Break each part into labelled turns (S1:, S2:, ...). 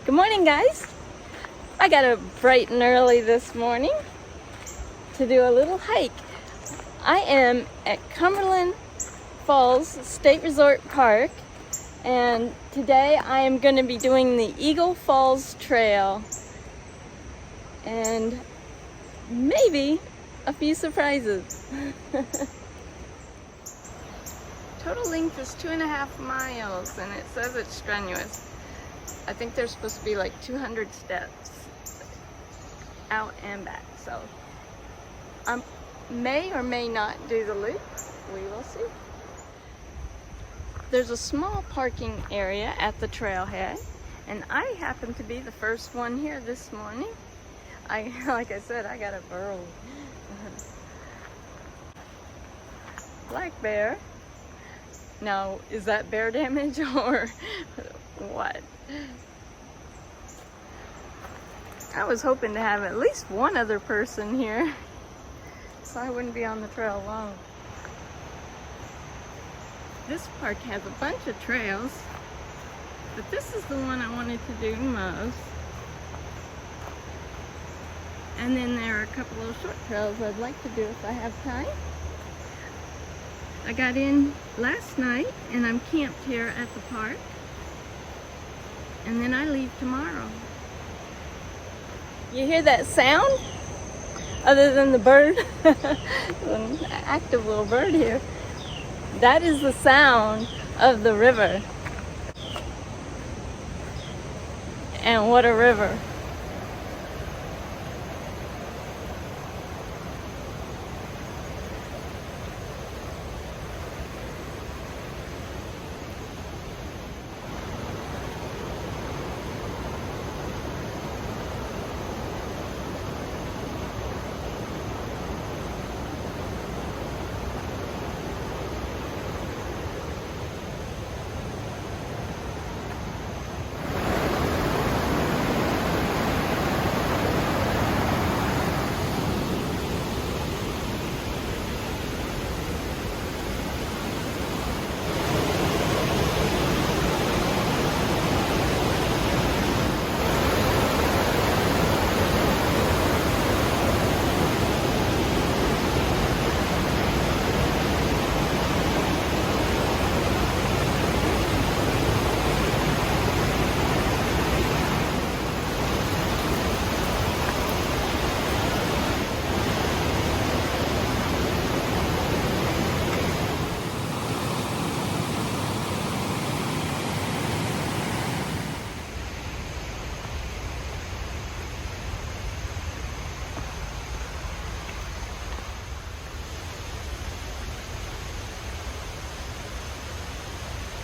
S1: Good morning, guys. I got up bright and early this morning to do a little hike. I am at Cumberland Falls State Resort Park, and today I am going to be doing the Eagle Falls Trail and maybe a few surprises. Total length is 2.5 miles, and it says it's strenuous. I think there's supposed to be like 200 steps out and back, so I may or may not do the loop. We will see. There's a small parking area at the trailhead, and I happen to be the first one here this morning. Like I said, I got up early. Black bear. Now, is that bear damage or what? I was hoping to have at least one other person here, so I wouldn't be on the trail alone. This park has a bunch of trails, but this is the one I wanted to do most. And then there are a couple of short trails I'd like to do if I have time. I got in last night and I'm camped here at the park. And then I leave tomorrow. You hear that sound? Other than the bird, an active little bird here. That is the sound of the river. And what a river.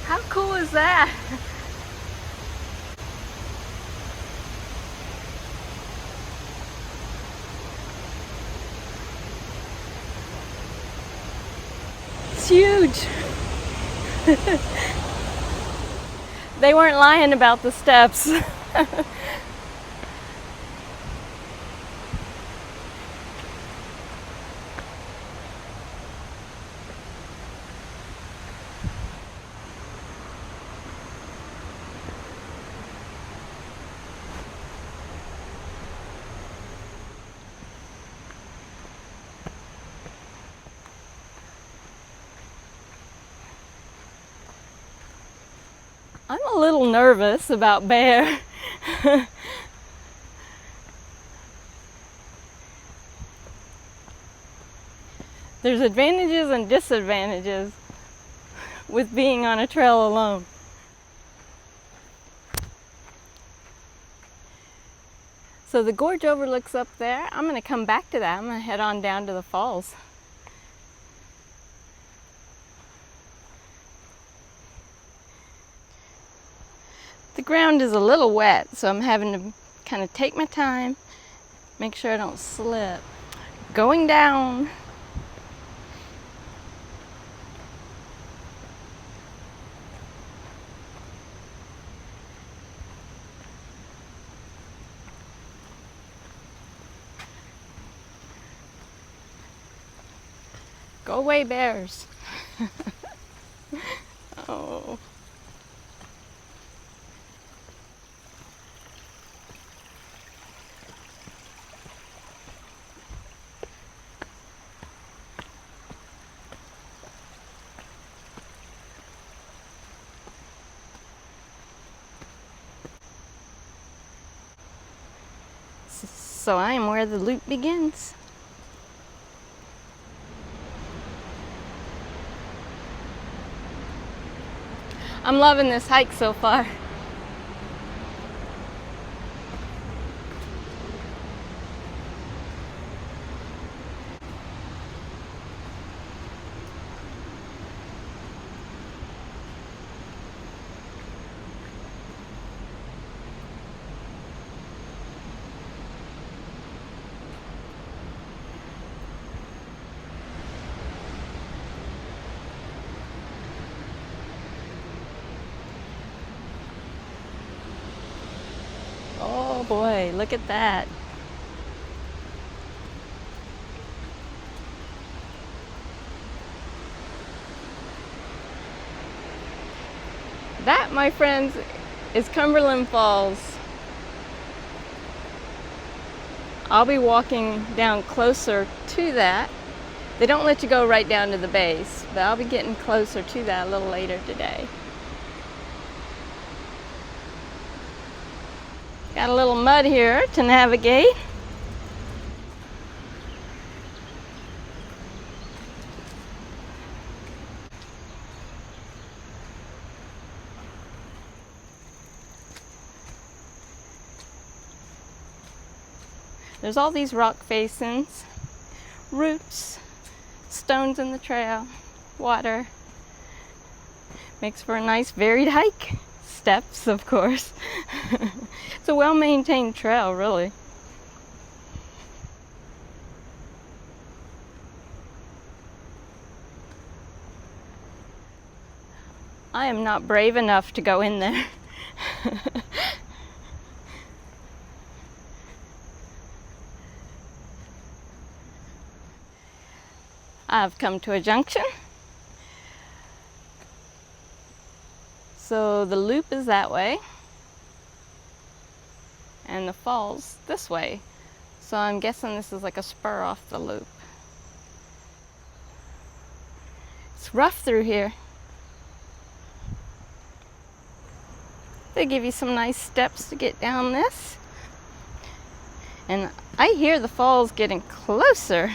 S1: How cool is that? It's huge. They weren't lying about the steps. I'm a little nervous about bear. There's advantages and disadvantages with being on a trail alone. So the gorge overlooks up there. I'm going to come back to that. I'm going to head on down to the falls. The ground is a little wet, so I'm having to kind of take my time, make sure I don't slip. Going down. Go away, bears. Oh. So I am where the loop begins. I'm loving this hike so far. Oh boy, look at that. That, my friends, is Cumberland Falls. I'll be walking down closer to that. They don't let you go right down to the base, but I'll be getting closer to that a little later today. Got a little mud here to navigate. There's all these rock facings, roots, stones in the trail, water. Makes for a nice varied hike. Steps, of course. It's a well-maintained trail, really. I am not brave enough to go in there. I've come to a junction. So the loop is that way, and the falls this way. So I'm guessing this is like a spur off the loop. It's rough through here. They give you some nice steps to get down this. And I hear the falls getting closer,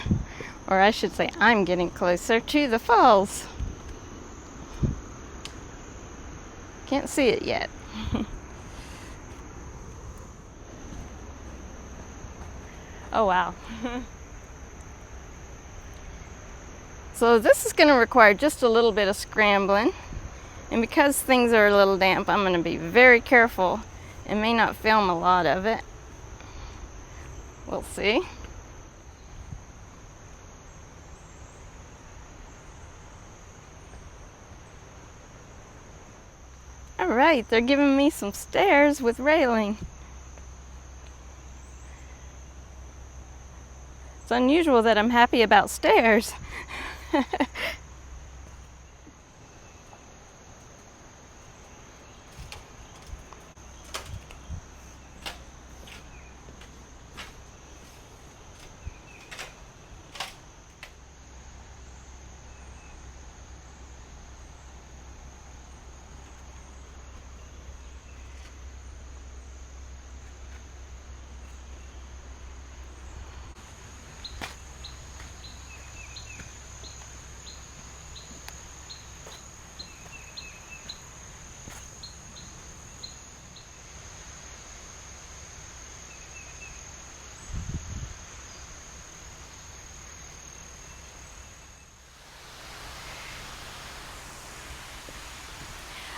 S1: or I should say I'm getting closer to the falls. Can't see it yet. Oh wow. So this is going to require just a little bit of scrambling, and because things are a little damp, I'm going to be very careful and may not film a lot of it. We'll see. All right, they're giving me some stairs with railing. It's unusual that I'm happy about stairs.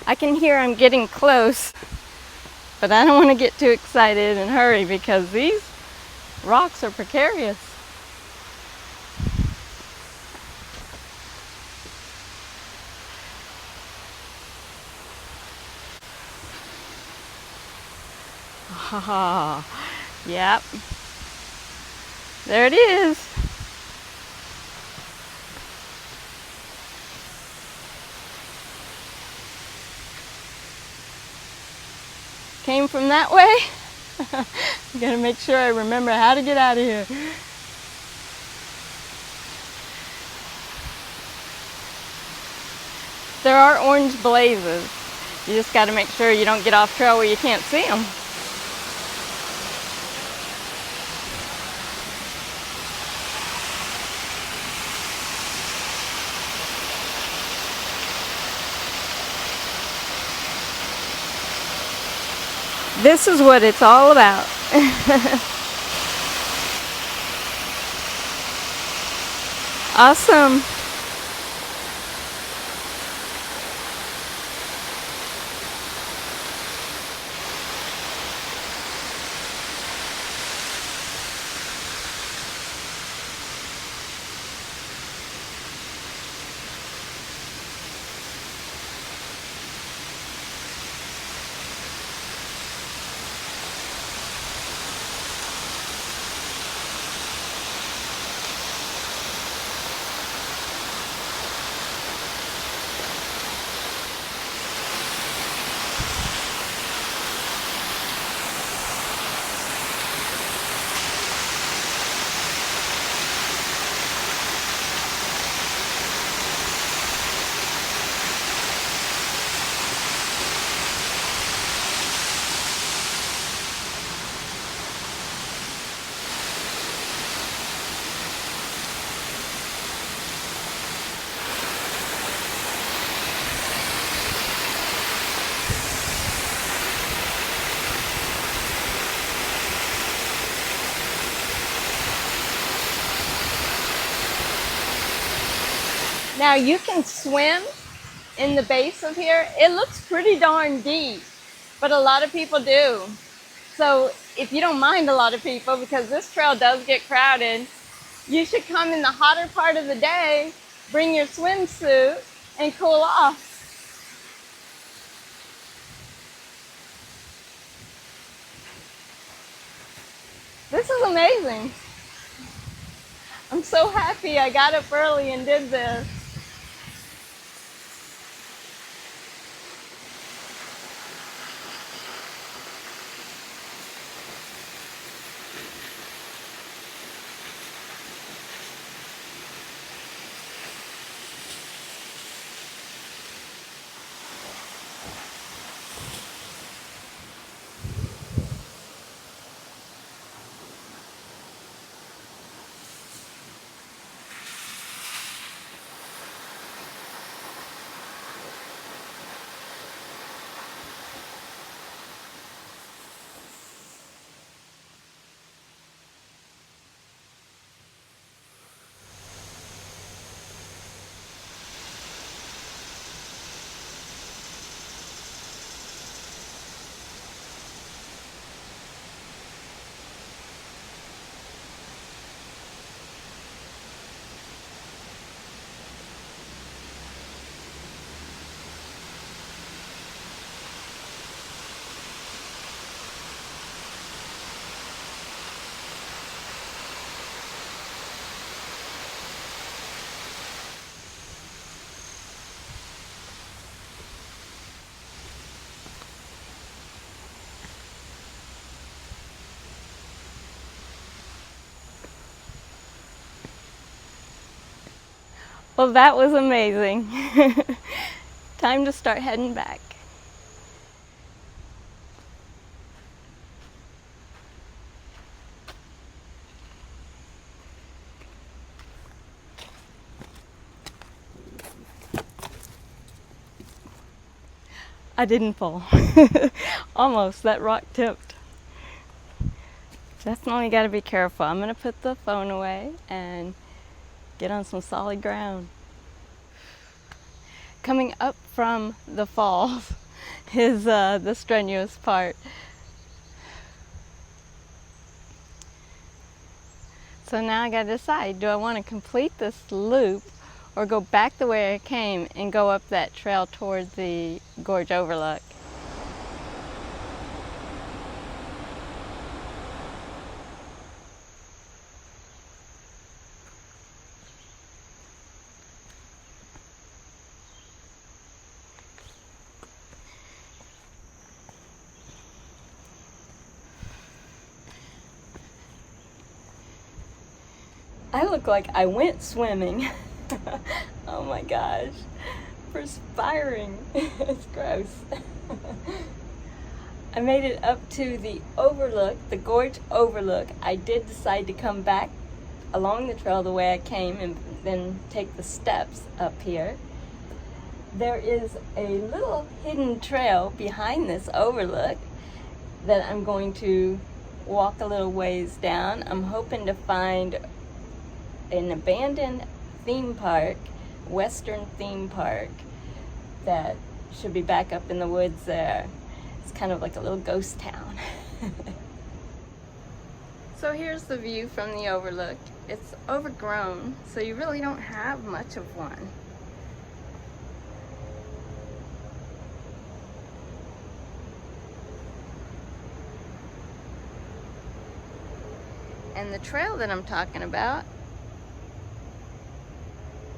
S1: I can hear I'm getting close, but I don't want to get too excited and hurry because these rocks are precarious. Ah, yep. There it is. Came from that way. I'm gonna make sure I remember how to get out of here. There are orange blazes. You just got to make sure you don't get off trail where you can't see them. This is what it's all about. Awesome. Now you can swim in the base of here. It looks pretty darn deep, but a lot of people do. So if you don't mind a lot of people, because this trail does get crowded, you should come in the hotter part of the day, bring your swimsuit, and cool off. This is amazing. I'm so happy I got up early and did this. Well, that was amazing. Time to start heading back. I didn't fall. Almost, that rock tipped. Definitely got to be careful. I'm going to put the phone away and get on some solid ground. Coming up from the falls is the strenuous part. So now I got to decide, do I want to complete this loop or go back the way I came and go up that trail toward the gorge overlook? I look like I went swimming. Oh my gosh, perspiring. It's gross. I made it up to the overlook, the gorge overlook. I did decide to come back along the trail the way I came and then take the steps up here. There is a little hidden trail behind this overlook, that I'm going to walk a little ways down. I'm hoping to find an abandoned theme park, Western theme park, that should be back up in the woods there. It's kind of like a little ghost town. So here's the view from the Overlook. It's overgrown, so you really don't have much of one. And the trail that I'm talking about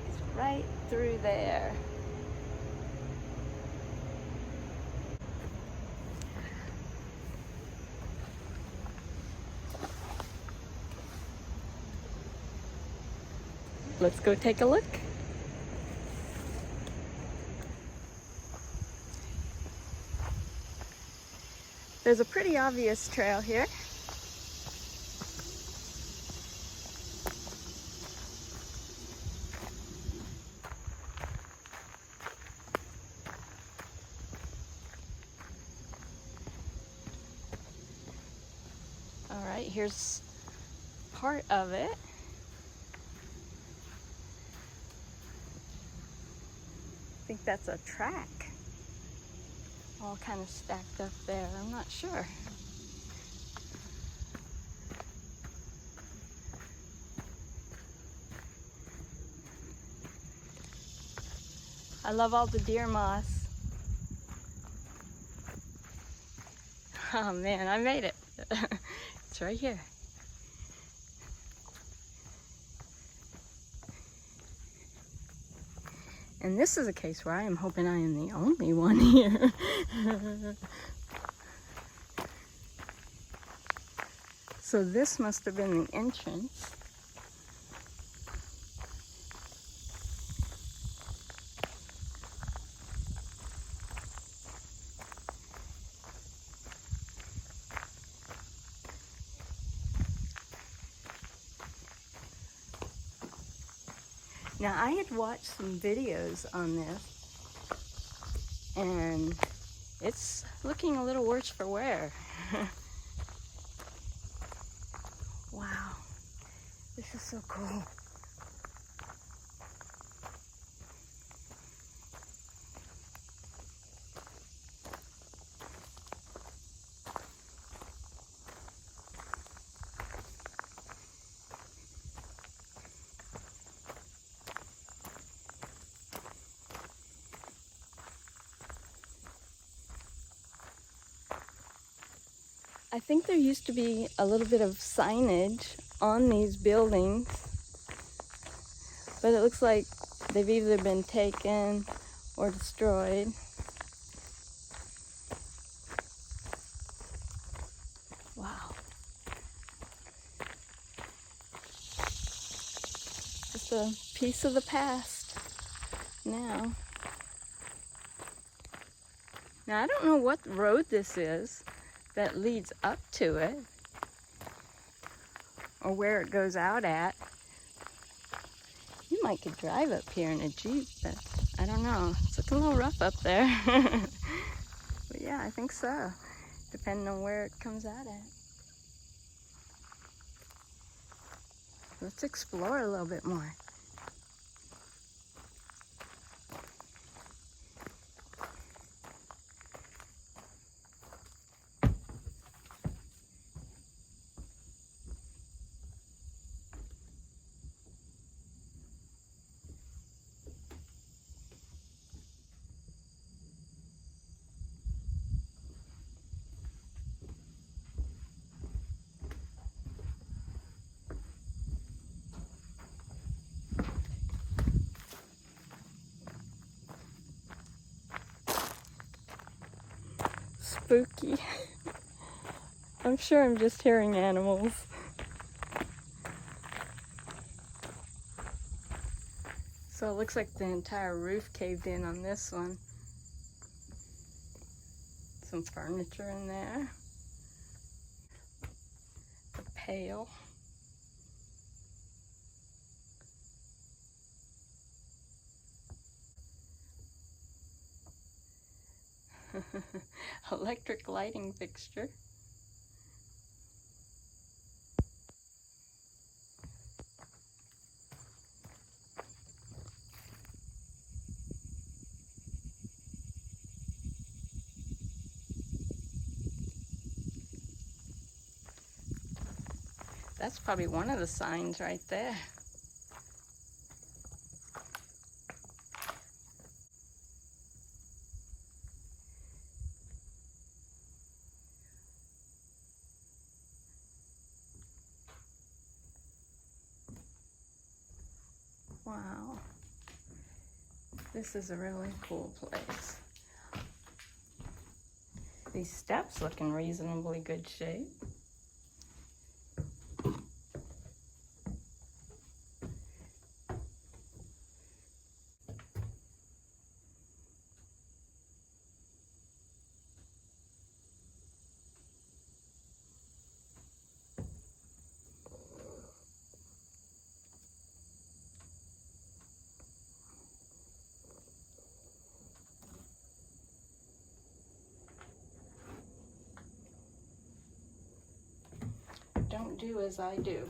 S1: is right through there. Let's go take a look. There's a pretty obvious trail here. All right, here's part of it. I think that's a track, all kind of stacked up there. I'm not sure. I love all the deer moss. Oh man, I made it. It's right here. And this is a case where I am hoping I am the only one here. So this must have been the entrance. Now I had watched some videos on this, and it's looking a little worse for wear. Wow, this is so cool. I think there used to be a little bit of signage on these buildings, but it looks like they've either been taken or destroyed. Wow. Just a piece of the past now. Now I don't know what road this is that leads up to it, or where it goes out at. You might could drive up here in a Jeep, but I don't know. It's looking a little rough up there. But yeah, I think so, depending on where it comes out at. Let's explore a little bit more. Spooky. I'm sure I'm just hearing animals. So it looks like the entire roof caved in on this one. Some furniture in there. A pail. Electric lighting fixture. That's probably one of the signs right there. Wow. This is a really cool place. These steps look in reasonably good shape. Don't do as I do.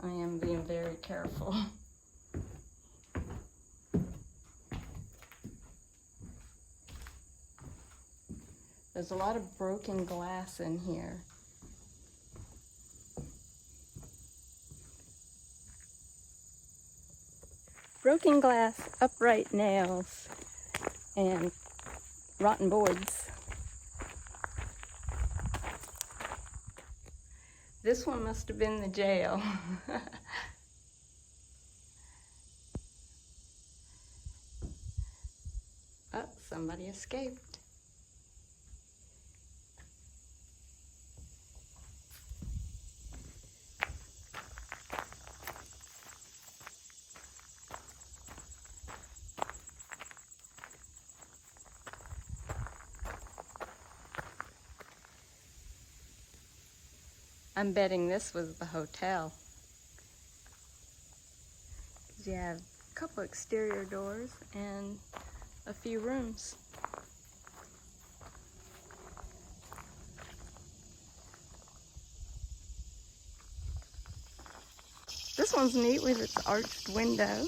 S1: I am being very careful. There's a lot of broken glass in here. Broken glass, upright nails, and rotten boards. This one must have been the jail. Oh, somebody escaped. I'm betting this was the hotel. You have a couple exterior doors and a few rooms. This one's neat with its arched window.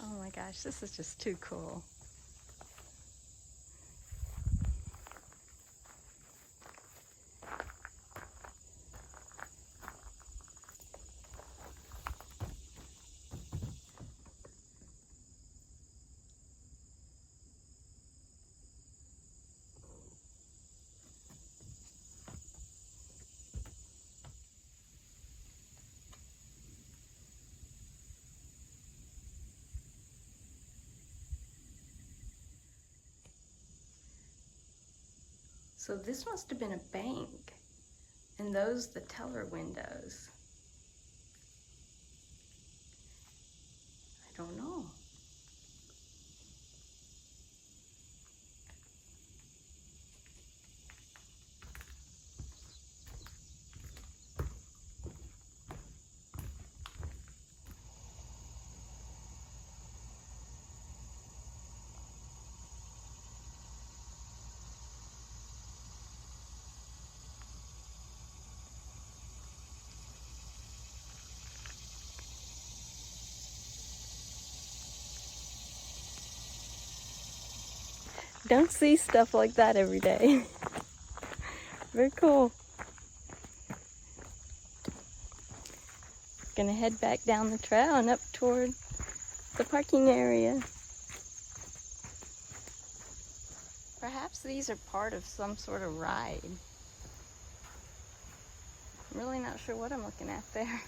S1: Oh my gosh, this is just too cool. So this must have been a bank, and those the teller windows. I don't know. Don't see stuff like that every day. Very cool. Gonna head back down the trail and up toward the parking area. Perhaps these are part of some sort of ride. I'm really not sure what I'm looking at there.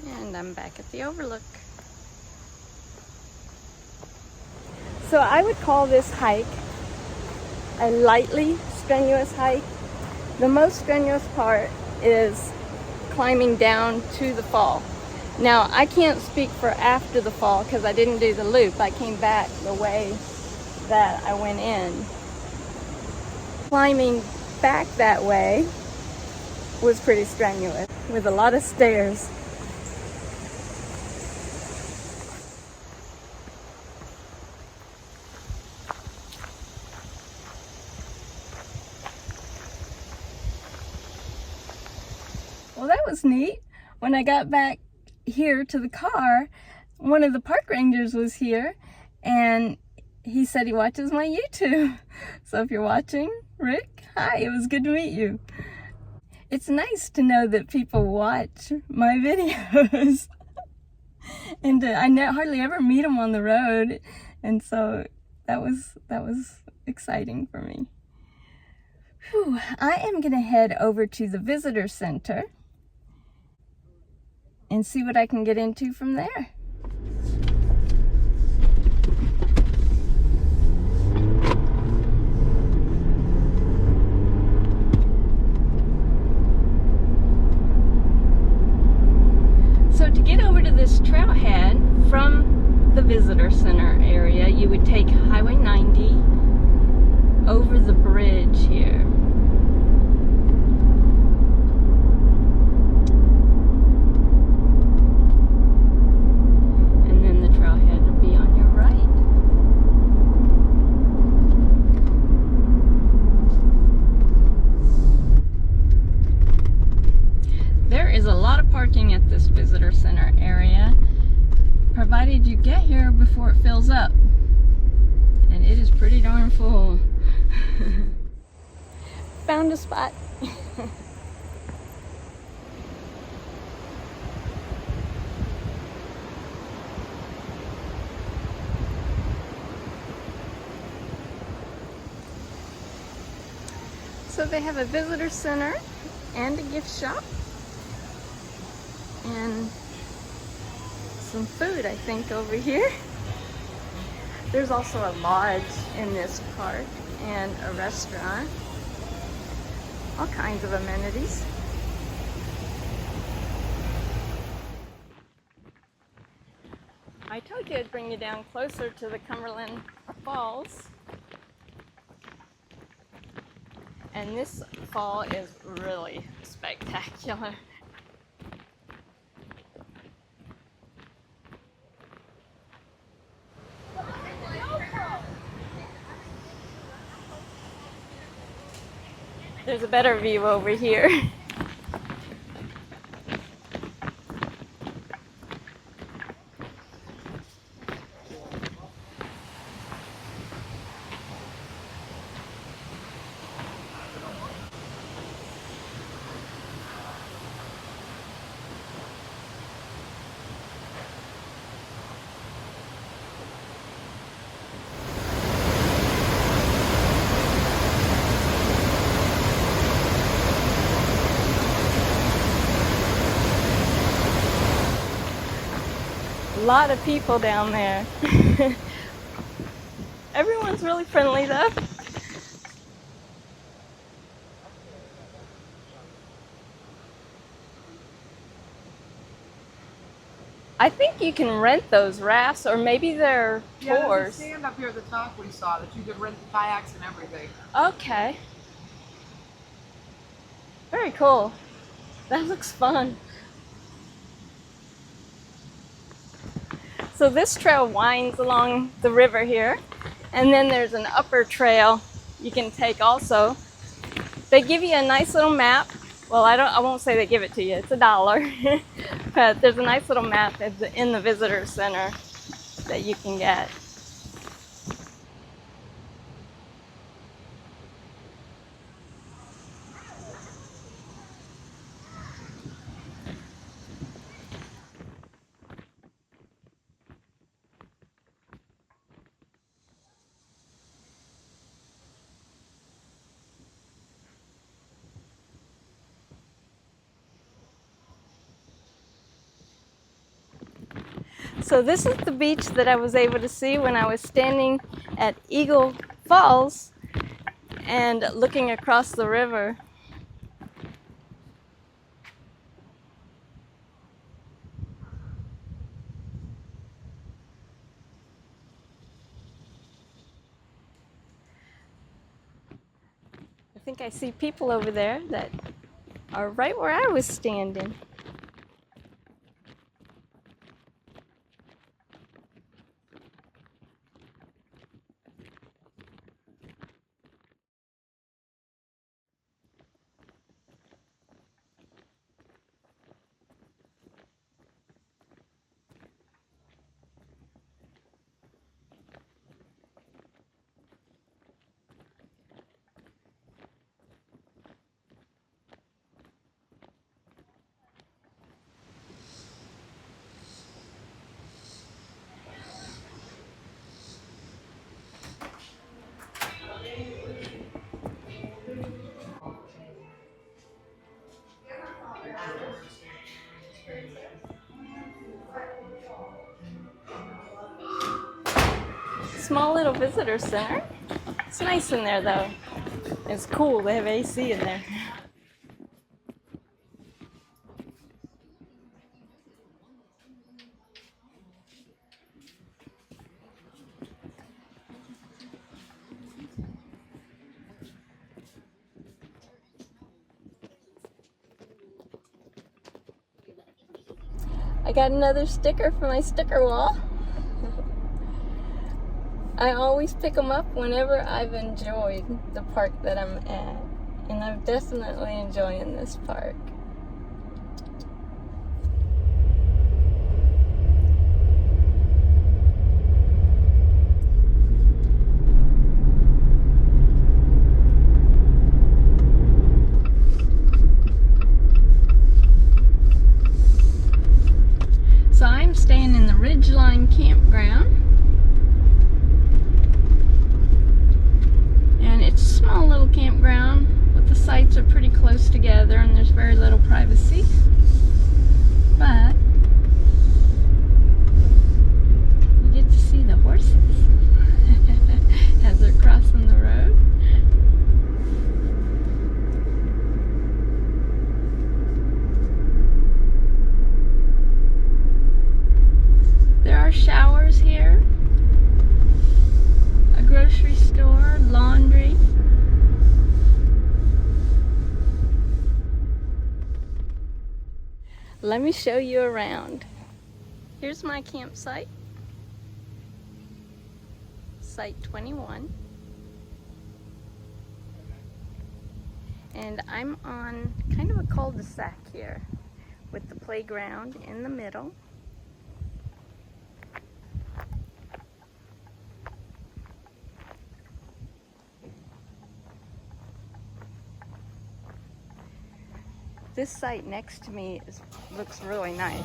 S1: And I'm back at the Overlook. So I would call this hike a lightly strenuous hike. The most strenuous part is climbing down to the fall. Now, I can't speak for after the fall because I didn't do the loop. I came back the way that I went in. Climbing back that way was pretty strenuous with a lot of stairs. Well, that was neat. When I got back here to the car, one of the park rangers was here, and he said he watches my YouTube. So if you're watching, Rick, hi, it was good to meet you. It's nice to know that people watch my videos. And I hardly ever meet them on the road, and so that was exciting for me. Whew. I am gonna head over to the visitor center and see what I can get into from there. So to get over to this trailhead from the visitor center area, you would take Highway 90 over the bridge here. And then the trailhead would be on your right. There is a lot of parking at this visitor center area, provided you get here before it fills up. And it is pretty darn full. Found a spot. So they have a visitor center and a gift shop and some food, I think, over here. There's also a lodge in this park and a restaurant. All kinds of amenities. I told you I'd bring you down closer to the Cumberland Falls. And this fall is really spectacular. There's a better view over here. A lot of people down there. Everyone's really friendly though. I think you can rent those rafts, or maybe they're tours.
S2: Yeah, there's a stand up here at the top we saw that you could rent the kayaks and everything.
S1: Okay. Very cool. That looks fun. So this trail winds along the river here, and then there's an upper trail you can take also. They give you a nice little map. Well, I won't say they give it to you. It's $1. But there's a nice little map in the visitor center that you can get. So this is the beach that I was able to see when I was standing at Eagle Falls and looking across the river. I think I see people over there that are right where I was standing. small little visitor center. It's nice in there though. It's cool, they have AC in there. I got another sticker for my sticker wall. I always pick them up whenever I've enjoyed the park that I'm at. And I'm definitely enjoying this park. So I'm staying in the Ridgeline Campground. And it's a small little campground, but the sites are pretty close together and there's very little privacy. But you get to see the horses as they're crossing the road. There are showers here, a grocery store, laundry. Let me show you around. Here's my campsite, Site 21. And I'm on kind of a cul-de-sac here with the playground in the middle. This site next to me looks really nice.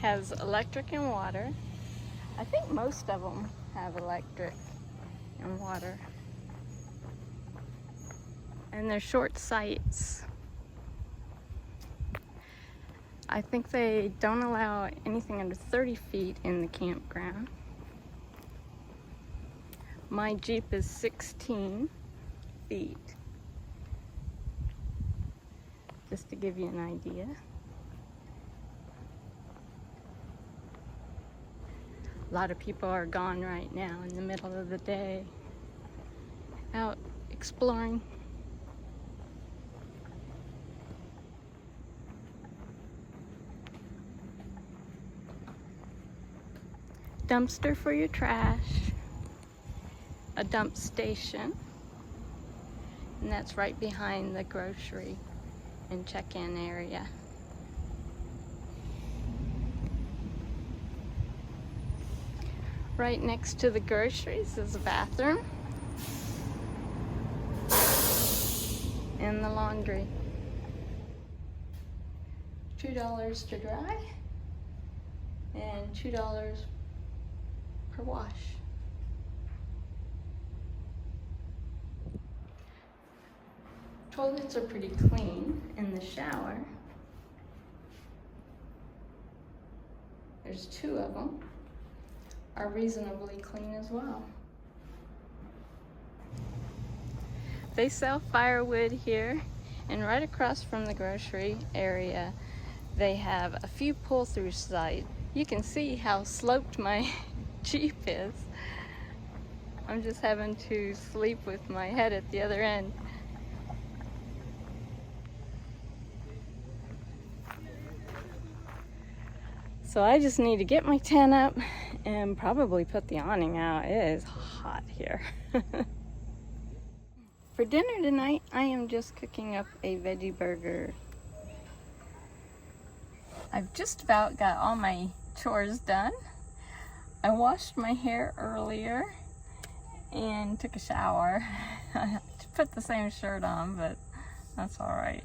S1: Has electric and water. I think most of them have electric and water. And they're short sites. I think they don't allow anything under 30 feet in the campground. My Jeep is 16 feet, just to give you an idea. A lot of people are gone right now in the middle of the day, out exploring. Dumpster for your trash, a dump station, and that's right behind the grocery and check-in area. Right next to the groceries is a bathroom and the laundry. $2 to dry and $2 per wash. Toilets are pretty clean in the shower. There's 2 of them. Are reasonably clean as well. They sell firewood here, and right across from the grocery area they have a few pull-through sites. You can see how sloped my Jeep is. I'm just having to sleep with my head at the other end. So I just need to get my tent up and probably put the awning out. It is hot here. For dinner tonight, I am just cooking up a veggie burger. I've just about got all my chores done. I washed my hair earlier and took a shower. I put the same shirt on, but that's all right.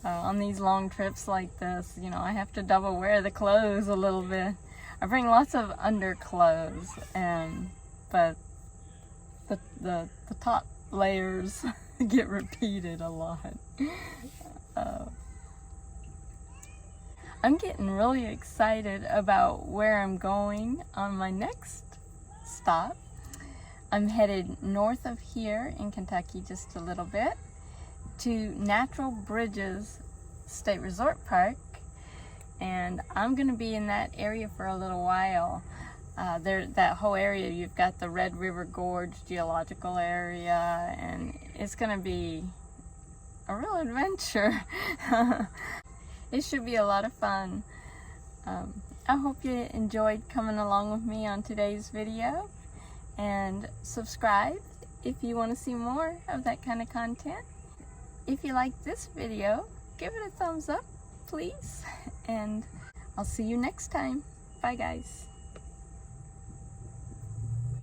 S1: On these long trips like this, you know, I have to double wear the clothes a little bit. I bring lots of underclothes, but the top layers get repeated a lot. I'm getting really excited about where I'm going on my next stop. I'm headed north of here in Kentucky just a little bit to Natural Bridges State Resort Park, and I'm gonna be in that area for a little while. That whole area, you've got the Red River Gorge geological area, and it's gonna be a real adventure. It should be a lot of fun. I hope you enjoyed coming along with me on today's video, and subscribe if you want to see more of that kind of content. If you like this video, give it a thumbs up, please, and I'll see you next time. Bye, guys.